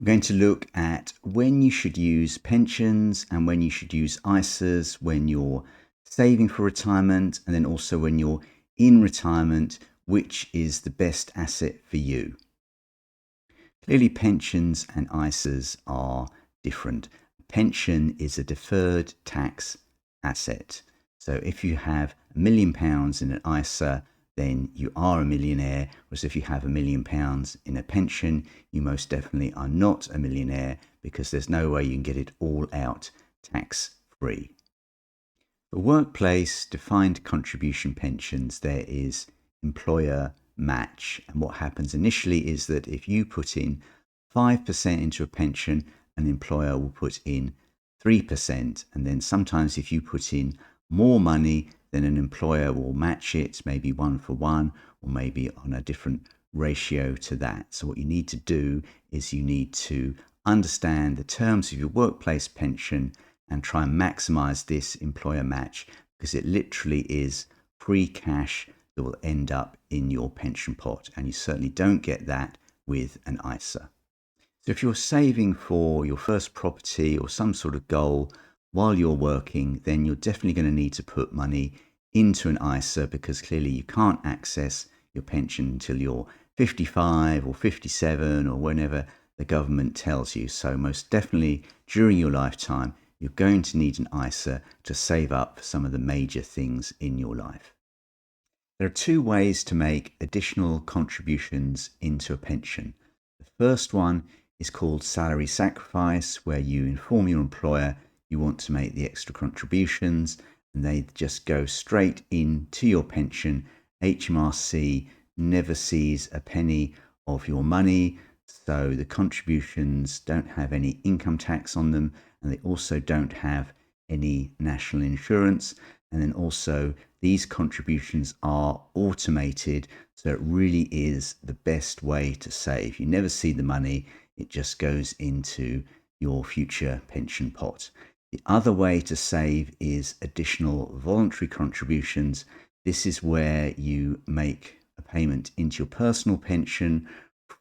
We're going to look at when you should use pensions and when you should use ISAs when you're saving for retirement, and then also when you're in retirement, which is the best asset for you. Clearly, pensions and ISAs are different. Pension is a deferred tax asset. So if you have £1 million in an ISA, then you are a millionaire. Whereas if you have £1 million in a pension, you most definitely are not a millionaire, because there's no way you can get it all out tax-free. For workplace defined contribution pensions, there is employer match. And what happens initially is that if you put in 5% into a pension, an employer will put in 3%. And then sometimes if you put in more money, then an employer will match it, maybe 1-for-1, or maybe on a different ratio to that. So what you need to do is you need to understand the terms of your workplace pension and try and maximize this employer match, because it literally is free cash that will end up in your pension pot, and you certainly don't get that with an ISA. So if you're saving for your first property or some sort of goal while you're working, then you're definitely going to need to put money into an ISA, because clearly you can't access your pension until you're 55 or 57 or whenever the government tells you. So most definitely during your lifetime, you're going to need an ISA to save up for some of the major things in your life. There are two ways to make additional contributions into a pension. The first one is called salary sacrifice, where you inform your employer you want to make the extra contributions, and they just go straight into your pension. HMRC never sees a penny of your money, so the contributions don't have any income tax on them, and they also don't have any national insurance. And then also these contributions are automated, so it really is the best way to save. You never see the money, it just goes into your future pension pot. The other way to save is additional voluntary contributions. This is where you make a payment into your personal pension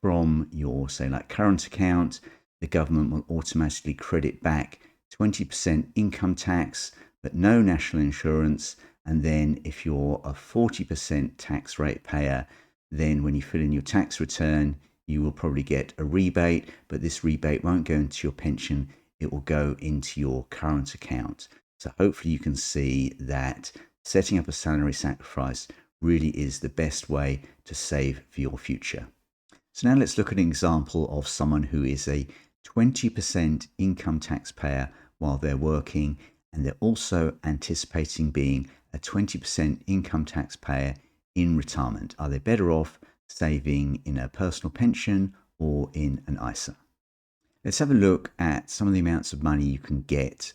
from your, say, like current account. The government will automatically credit back 20% income tax, but no national insurance. And then if you're a 40% tax rate payer, then when you fill in your tax return, you will probably get a rebate, but this rebate won't go into your pension. It will go into your current account. So hopefully you can see that setting up a salary sacrifice really is the best way to save for your future. So now let's look at an example of someone who is a 20% income taxpayer while they're working, and they're also anticipating being a 20% income taxpayer in retirement. Are they better off saving in a personal pension or in an ISA? Let's have a look at some of the amounts of money you can get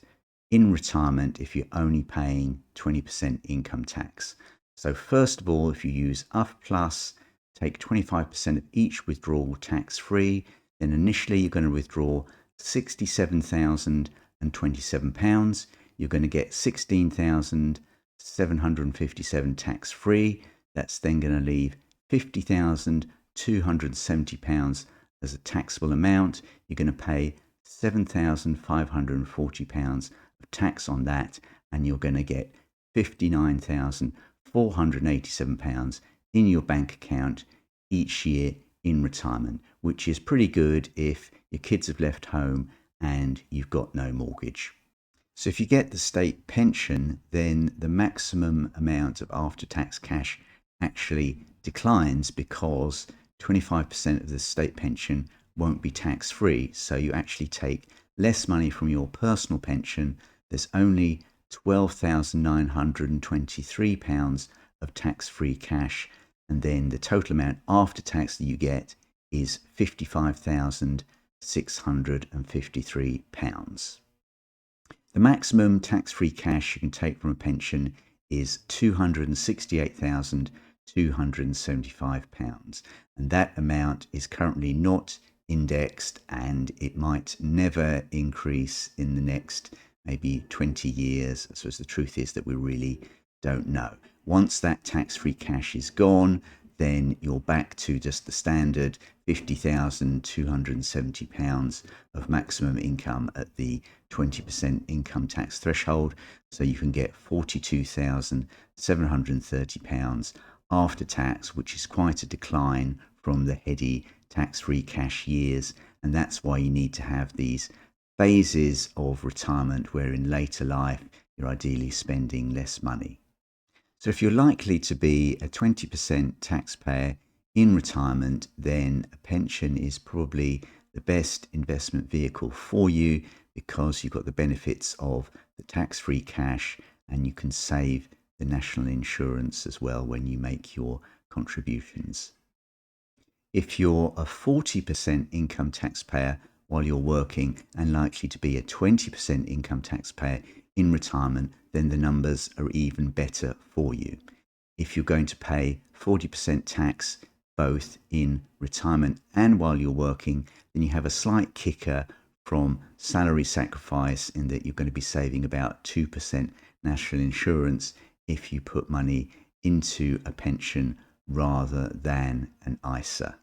in retirement if you're only paying 20% income tax. So first of all, if you use UFPLS, take 25% of each withdrawal tax-free, then initially you're going to withdraw £67,027. You're going to get £16,757 tax-free. That's then going to leave £50,270 as a taxable amount. You're going to pay £7,540 of tax on that, and you're going to get £59,487 in your bank account each year in retirement, which is pretty good if your kids have left home and you've got no mortgage. So if you get the state pension, then the maximum amount of after-tax cash actually declines, because 25% of the state pension won't be tax-free. So you actually take less money from your personal pension. There's only £12,923 of tax-free cash, and then the total amount after tax that you get is £55,653. The maximum tax-free cash you can take from a pension is £268,275, and that amount is currently not indexed, and it might never increase in the next maybe 20 years. So the truth is that we really don't know. Once that tax-free cash is gone, then you're back to just the standard £50,270 of maximum income at the 20% income tax threshold. So you can get £42,730 after tax, which is quite a decline from the heady tax-free cash years. And that's why you need to have these phases of retirement where in later life you're ideally spending less money. So if you're likely to be a 20% taxpayer in retirement, then a pension is probably the best investment vehicle for you because you've got the benefits of the tax-free cash and you can save the national insurance as well when you make your contributions. If you're a 40% income taxpayer while you're working and likely to be a 20% income taxpayer in retirement, then the numbers are even better for you. If you're going to pay 40% tax both in retirement and while you're working, then you have a slight kicker from salary sacrifice in that you're going to be saving about 2% national insurance if you put money into a pension rather than an ISA.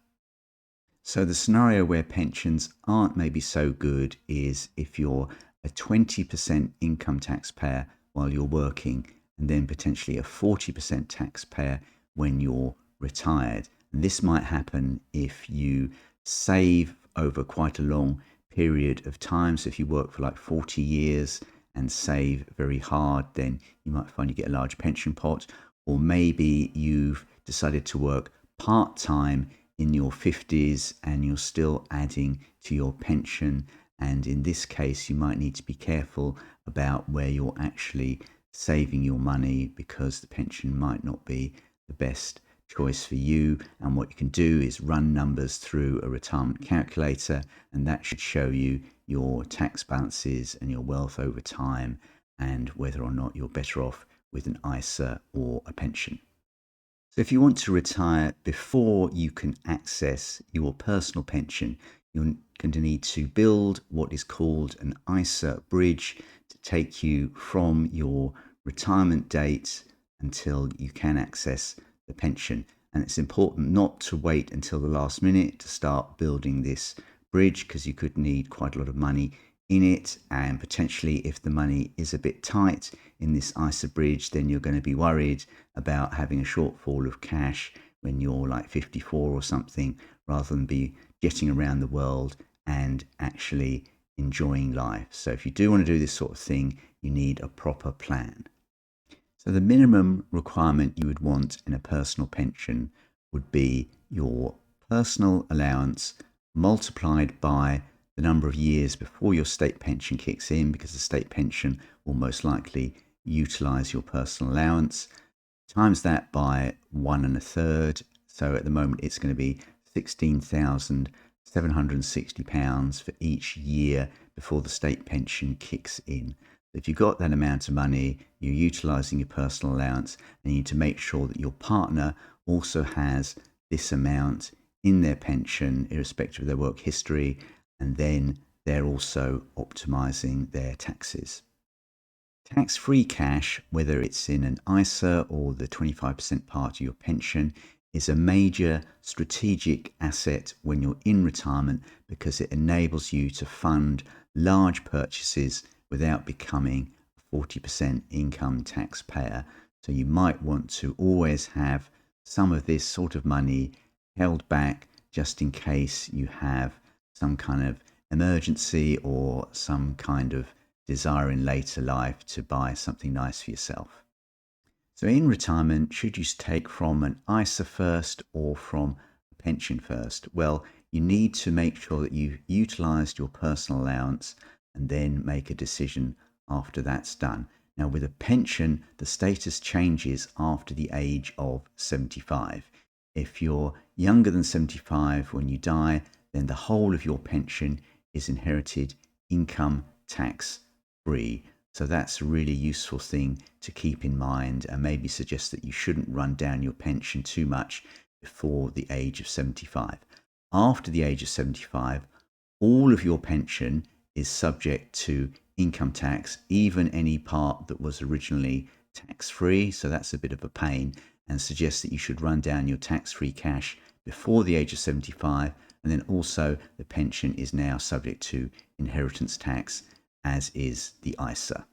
So the scenario where pensions aren't maybe so good is if you're a 20% income taxpayer while you're working and then potentially a 40% taxpayer when you're retired. And this might happen if you save over quite a long period of time. So if you work for like 40 years and save very hard, then you might find you get a large pension pot. Or maybe you've decided to work part-time in your 50s and you're still adding to your pension. And in this case, you might need to be careful about where you're actually saving your money because the pension might not be the best choice for you. And what you can do is run numbers through a retirement calculator, and that should show you your tax balances and your wealth over time and whether or not you're better off with an ISA or a pension. So if you want to retire before you can access your personal pension, you're going to need to build what is called an ISA bridge to take you from your retirement date until you can access the pension. And it's important not to wait until the last minute to start building this bridge because you could need quite a lot of money in it, and potentially if the money is a bit tight in this ISA bridge, then you're going to be worried about having a shortfall of cash when you're like 54 or something, rather than be getting around the world and actually enjoying life. So if you do want to do this sort of thing, you need a proper plan. So the minimum requirement you would want in a personal pension would be your personal allowance multiplied by the number of years before your state pension kicks in, because the state pension will most likely utilise your personal allowance, times that by 1 1/3. So at the moment it's going to be £16,760 for each year before the state pension kicks in. If you've got that amount of money, you're utilising your personal allowance, and you need to make sure that your partner also has this amount in their pension, irrespective of their work history, and then they're also optimizing their taxes. Tax-free cash, whether it's in an ISA or the 25% part of your pension, is a major strategic asset when you're in retirement because it enables you to fund large purchases without becoming a 40% income taxpayer. So you might want to always have some of this sort of money held back just in case you have some kind of emergency or some kind of desire in later life to buy something nice for yourself. So in retirement, should you take from an ISA first or from a pension first? Well, you need to make sure that you've utilised your personal allowance and then make a decision after that's done. Now, with a pension, the status changes after the age of 75. If you're younger than 75 when you die, then the whole of your pension is inherited income tax free. So that's a really useful thing to keep in mind, and maybe suggest that you shouldn't run down your pension too much before the age of 75. After the age of 75, all of your pension is subject to income tax, even any part that was originally tax free. So that's a bit of a pain. and suggests that you should run down your tax-free cash before the age of 75. And then also the pension is now subject to inheritance tax, as is the ISA.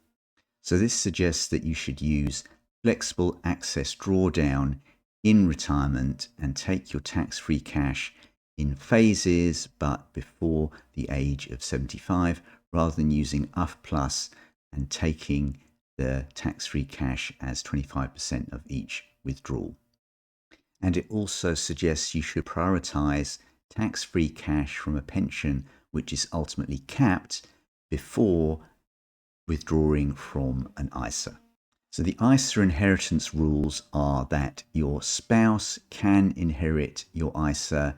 So this suggests that you should use flexible access drawdown in retirement and take your tax-free cash in phases, but before the age of 75, rather than using UF Plus and taking the tax-free cash as 25% of each withdrawal. And it also suggests you should prioritize tax-free cash from a pension which is ultimately capped before withdrawing from an ISA. So the ISA inheritance rules are that your spouse can inherit your ISA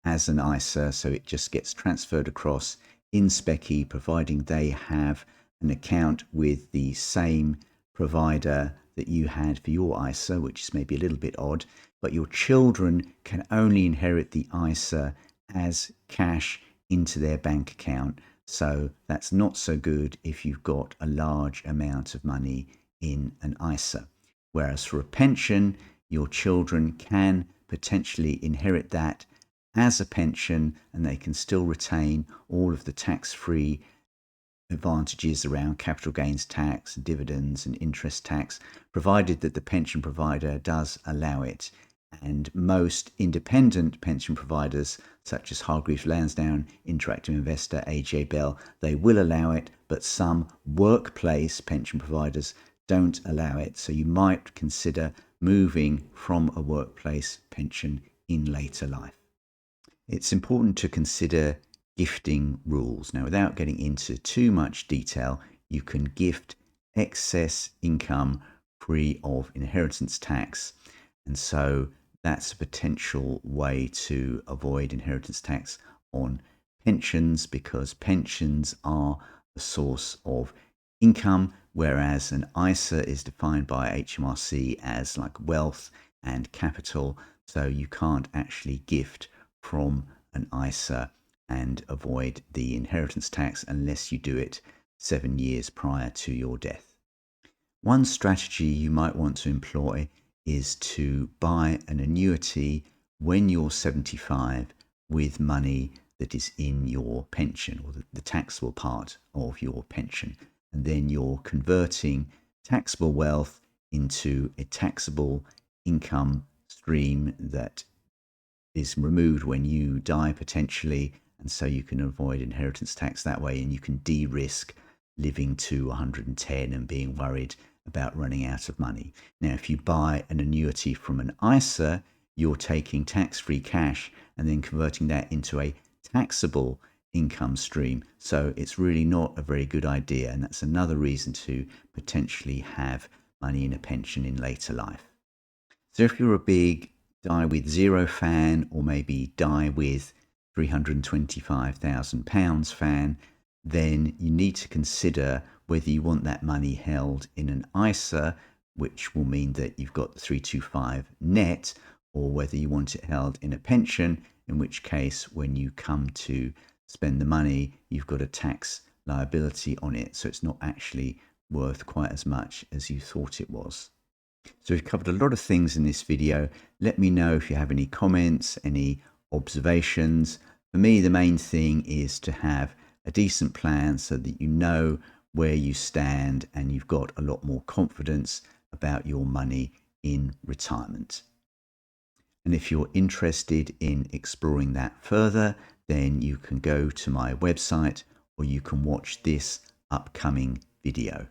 as an ISA, so it just gets transferred across in SPECI, providing they have an account with the same provider that you had for your ISA, which is maybe a little bit odd, but your children can only inherit the ISA as cash into their bank account. So that's not so good if you've got a large amount of money in an ISA. Whereas for a pension, your children can potentially inherit that as a pension, and they can still retain all of the tax-free advantages around capital gains tax, dividends and interest tax, provided that the pension provider does allow it. And most independent pension providers, such as Hargreaves Lansdown, Interactive Investor, AJ Bell, they will allow it, but some workplace pension providers don't allow it. So you might consider moving from a workplace pension in later life. It's important to consider gifting rules. Now, without getting into too much detail, you can gift excess income free of inheritance tax. And so that's a potential way to avoid inheritance tax on pensions, because pensions are a source of income, whereas an ISA is defined by HMRC as like wealth and capital. So you can't actually gift from an ISA and avoid the inheritance tax unless you do it 7 years prior to your death. One strategy you might want to employ is to buy an annuity when you're 75 with money that is in your pension, or the taxable part of your pension. And then you're converting taxable wealth into a taxable income stream that is removed when you die potentially, and so you can avoid inheritance tax that way, and you can de-risk living to 110 and being worried about running out of money. Now, if you buy an annuity from an ISA, you're taking tax-free cash and then converting that into a taxable income stream. So it's really not a very good idea, and that's another reason to potentially have money in a pension in later life. So if you're a big die with zero fan, or maybe die with £325,000 fan, then you need to consider whether you want that money held in an ISA, which will mean that you've got the 325 net, or whether you want it held in a pension, in which case when you come to spend the money, you've got a tax liability on it. So it's not actually worth quite as much as you thought it was. So we've covered a lot of things in this video. Let me know if you have any comments, any observations. For me, the main thing is to have a decent plan so that you know where you stand and you've got a lot more confidence about your money in retirement. And if you're interested in exploring that further, then you can go to my website, or you can watch this upcoming video.